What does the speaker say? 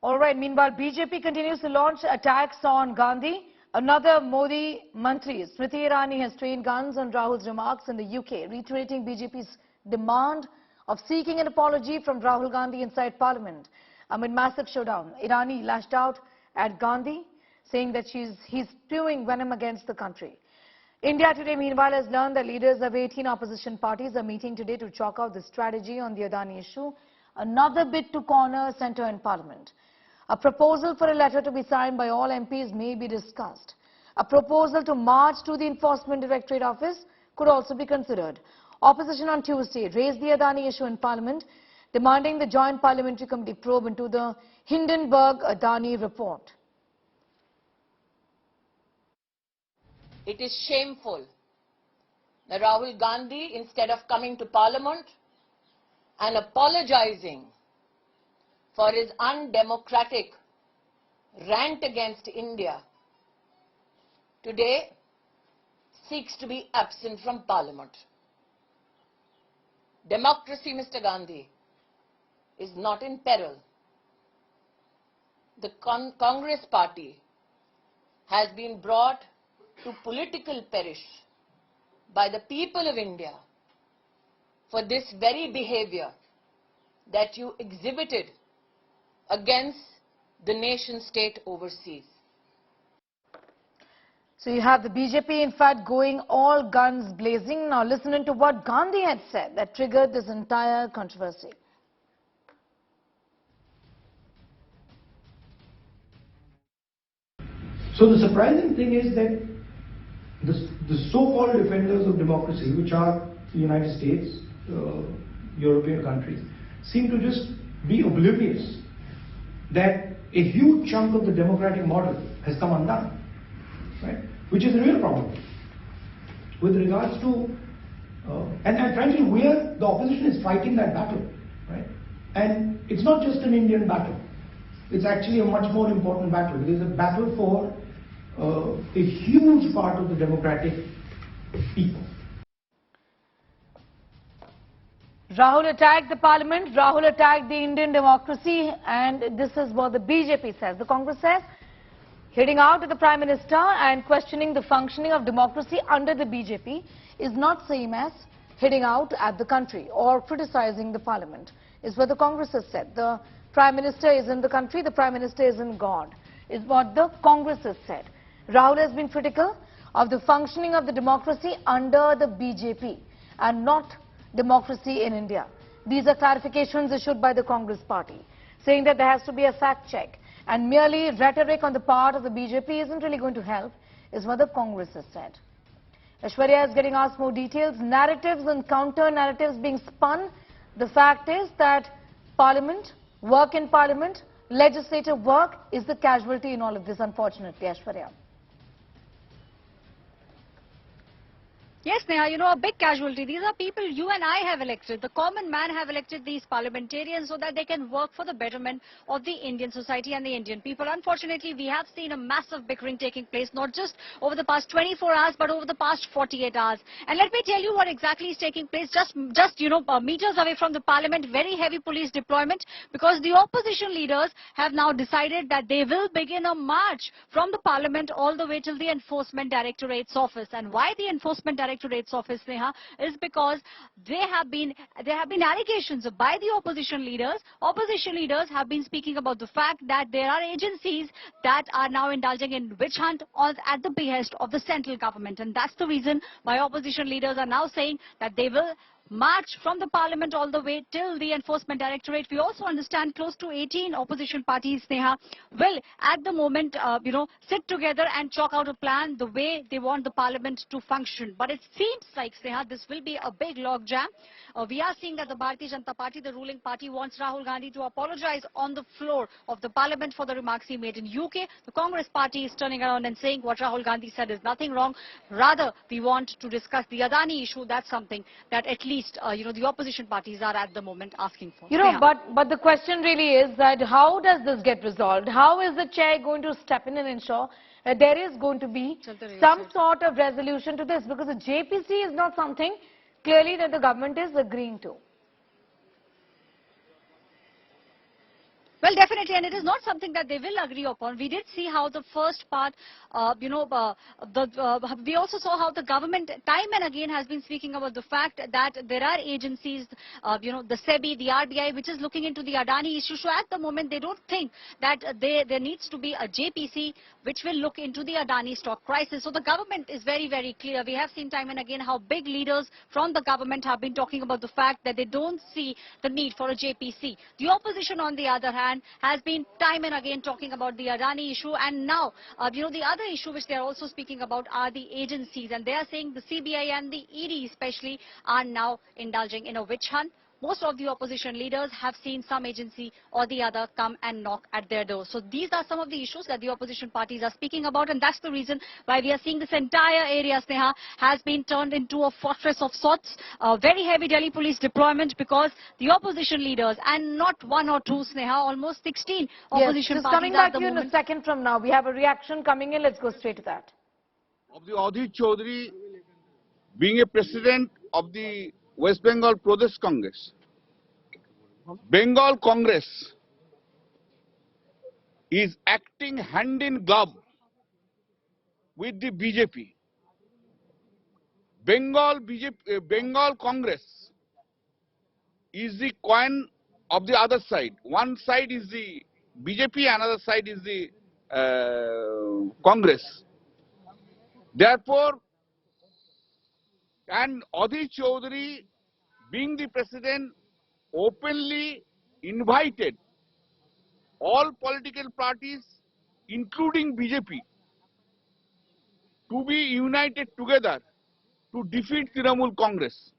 All right, meanwhile, BJP continues to launch attacks on Gandhi. Another Modi Mantri, Smriti Irani, has trained guns on Rahul's remarks in the UK, reiterating BJP's demand of seeking an apology from Rahul Gandhi inside Parliament. Amid massive showdown, Irani lashed out at Gandhi, saying that he's spewing venom against the country. India Today, meanwhile, has learned that leaders of 18 opposition parties are meeting today to chalk out the strategy on the Adani issue, another bid to corner centre in Parliament. A proposal for a letter to be signed by all MPs may be discussed. A proposal to march to the Enforcement Directorate office could also be considered. Opposition on Tuesday raised the Adani issue in Parliament, demanding the Joint Parliamentary Committee probe into the Hindenburg-Adani report. It is shameful that Rahul Gandhi, instead of coming to Parliament and apologizing for his undemocratic rant against India, today seeks to be absent from Parliament. Democracy, Mr. Gandhi, is not in peril. The Congress party has been brought to political perish by the people of India for this very behavior that you exhibited against the nation state overseas. So you have the BJP, in fact, going all guns blazing. Now listening to what Gandhi had said that triggered this entire controversy. So the surprising thing is that the so-called defenders of democracy, which are the United States, European countries, seem to just be oblivious that a huge chunk of the democratic model has come undone, right? Which is a real problem. With regards to, and frankly, the opposition is fighting that battle, right? And it's not just an Indian battle. It's actually a much more important battle. It is a battle for a huge part of the democratic people. Rahul attacked the Parliament, Rahul attacked the Indian democracy, and this is what the BJP says. The Congress says, hitting out at the Prime Minister and questioning the functioning of democracy under the BJP is not same as hitting out at the country or criticizing the Parliament, is what the Congress has said. The Prime Minister is in the country, the Prime Minister is in God, is what the Congress has said. Rahul has been critical of the functioning of the democracy under the BJP and not democracy in India. These are clarifications issued by the Congress party, saying that there has to be a fact check and merely rhetoric on the part of the BJP isn't really going to help, is what the Congress has said. Aishwarya is getting asked more details. Narratives and counter-narratives being spun. The fact is that Parliament, work in Parliament, legislative work is the casualty in all of this, unfortunately, Aishwarya. Yes, Neha, you know, a big casualty. These are people you and I have elected. The common man have elected these parliamentarians so that they can work for the betterment of the Indian society and the Indian people. Unfortunately, we have seen a massive bickering taking place, not just over the past 24 hours, but over the past 48 hours. And let me tell you what exactly is taking place just meters away from the parliament, very heavy police deployment, because the opposition leaders have now decided that they will begin a march from the parliament all the way till the Enforcement Directorate's office. And why the Enforcement Directorate's office, Neha, is because there have been allegations by the opposition leaders. Opposition leaders have been speaking about the fact that there are agencies that are now indulging in witch hunt at the behest of the central government, and that's the reason why opposition leaders are now saying that they will march from the parliament all the way till the Enforcement Directorate. We also understand close to 18 opposition parties, Neha, will at the moment, sit together and chalk out a plan the way they want the parliament to function. But it seems like, Neha, this will be a big logjam. We are seeing that the Bharatiya Janata Party, the ruling party, wants Rahul Gandhi to apologize on the floor of the parliament for the remarks he made in UK. The Congress party is turning around and saying what Rahul Gandhi said is nothing wrong. Rather, we want to discuss the Adani issue. That's something that at least the opposition parties are at the moment asking for. But the question really is that how does this get resolved? How is the chair going to step in and ensure that there is going to be some sort of resolution to this? Because the JPC is not something clearly that the government is agreeing to. Well, definitely, and it is not something that they will agree upon. We did see how the first part, we also saw how the government time and again has been speaking about the fact that there are agencies, the SEBI, the RBI, which is looking into the Adani issue. So at the moment, they don't think that there needs to be a JPC which will look into the Adani stock crisis. So the government is very, very clear. We have seen time and again how big leaders from the government have been talking about the fact that they don't see the need for a JPC. The opposition, on the other hand, has been time and again talking about the Adani issue, and now, the other issue which they are also speaking about are the agencies, and they are saying the CBI and the ED especially are now indulging in a witch hunt. Most of the opposition leaders have seen some agency or the other come and knock at their door. So these are some of the issues that the opposition parties are speaking about, and that's the reason why we are seeing this entire area, Sneha, has been turned into a fortress of sorts. Very heavy Delhi police deployment because the opposition leaders, and not one or two, Sneha, almost 16 opposition Yes, just parties coming back at the to you in a moment. second from now. We have a reaction coming in. Let's go straight to that. Of the Adhir Chaudhary being a president of the West Bengal Pradesh Congress. Bengal Congress is acting hand in glove with the BJP. Bengal Congress is the coin of the other side. One side is the BJP, another side is the Congress. Therefore, and Adhir Chaudhary, being the president, openly invited all political parties, including BJP, to be united together to defeat Trinamool Congress.